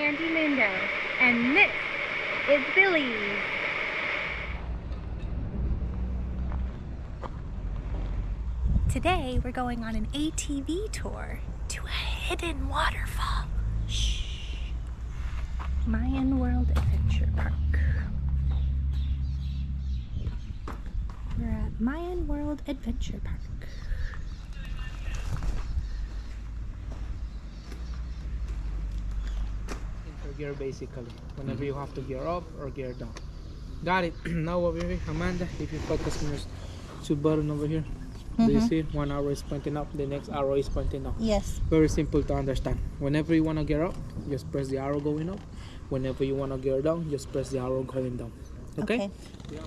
Andy Lindo, and this is Belize. Today we're going on an ATV tour to a hidden waterfall. Shh. Mayan World Adventure Park. We're at Mayan World Adventure Park. Gear basically, whenever you have to gear up or gear down. Got it. Now over here, Amanda, if you focus on this two button over here, do you see it? One arrow is pointing up, the next arrow is pointing down. Yes. Very simple to understand. Whenever you want to gear up, just press the arrow going up. Whenever you want to gear down, just press the arrow going down. Okay? Yeah.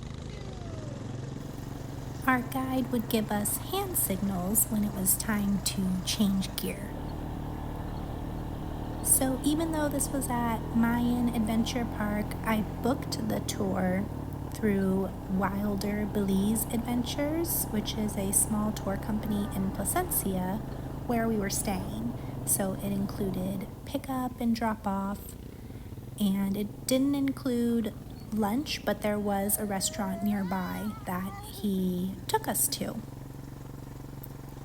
Our guide would give us hand signals when it was time to change gear. So even though this was at Mayan Adventure Park, I booked the tour through Wilder Belize Adventures, which is a small tour company in Placencia where we were staying. So it included pickup and drop off, and it didn't include lunch, but there was a restaurant nearby that he took us to.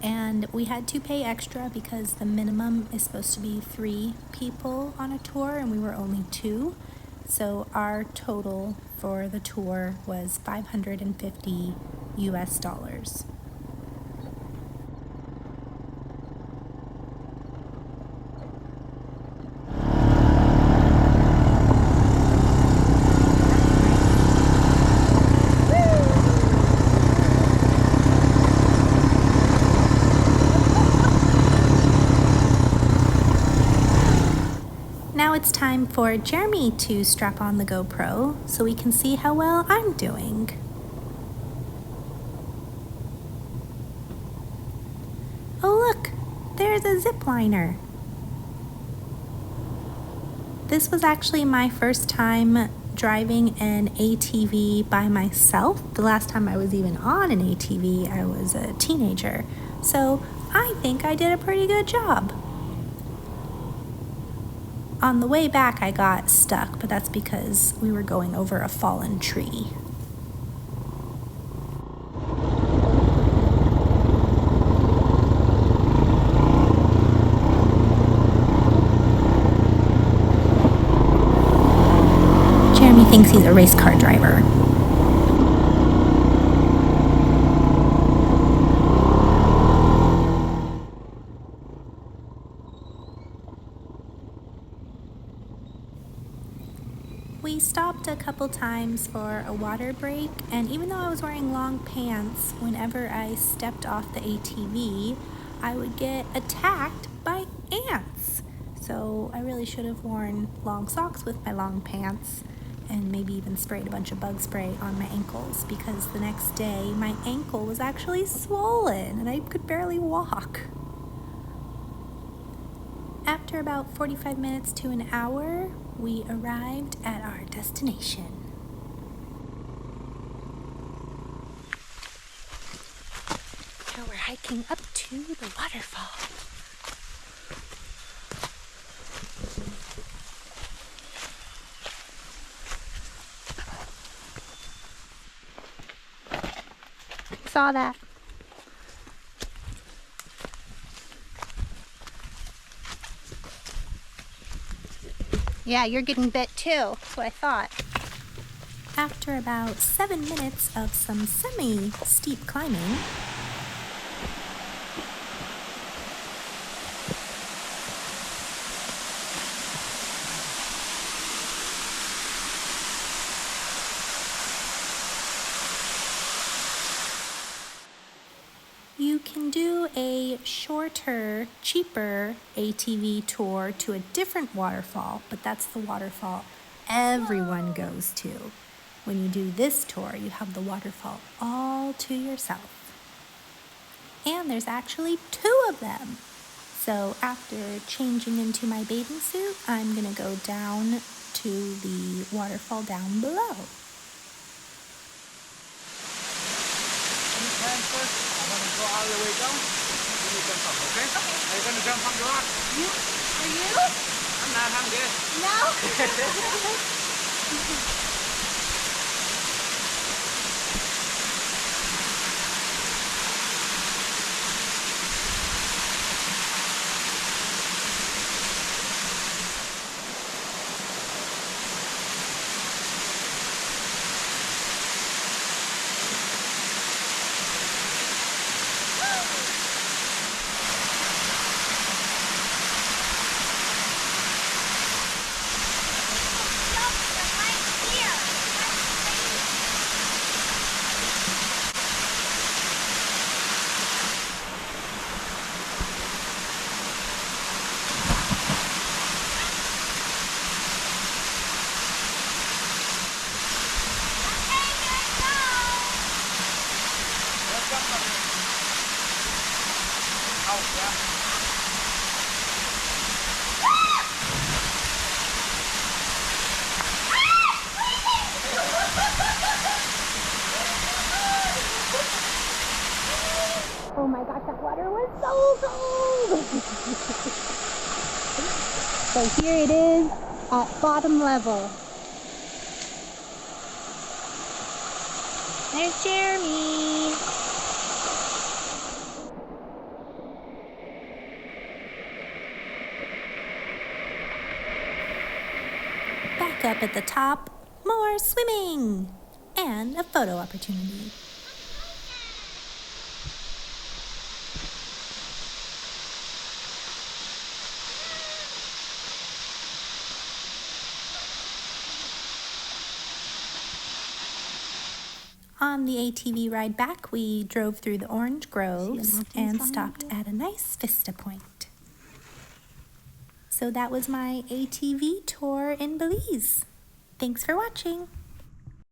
And we had to pay extra because the minimum is supposed to be 3 people on a tour, and we were only 2. So our total for the tour was $550 US. Now it's time for Jeremy to strap on the GoPro so we can see how well I'm doing. Oh look, there's a zip liner. This was actually my first time driving an ATV by myself. The last time I was even on an ATV, I was a teenager. So I think I did a pretty good job. On the way back, I got stuck, but that's because we were going over a fallen tree. Jeremy thinks he's a race car driver. We stopped a couple times for a water break, and even though I was wearing long pants, whenever I stepped off the ATV, I would get attacked by ants. So I really should have worn long socks with my long pants and maybe even sprayed a bunch of bug spray on my ankles, because the next day my ankle was actually swollen and I could barely walk. After about 45 minutes to an hour, we arrived at our destination. Now we're hiking up to the waterfall. Saw that. Yeah, you're getting bit too. That's what I thought. After about 7 minutes of some semi-steep climbing, you can do a shorter, cheaper ATV tour to a different waterfall, but that's the waterfall everyone goes to. When you do this tour, you have the waterfall all to yourself. And there's actually 2 of them. So after changing into my bathing suit, I'm gonna go down to the waterfall down below. First, I'm going to go all the way down, then you jump up, okay? Okay. Are you going to jump on the rock? Are you? I'm not. I'm good. No? Oh my gosh, that water was so cold! So here it is at bottom level. There's Jeremy. Back up at the top, more swimming and a photo opportunity. On the ATV ride back, we drove through the orange groves and stopped at a nice vista point. So that was my ATV tour in Belize. Thanks for watching.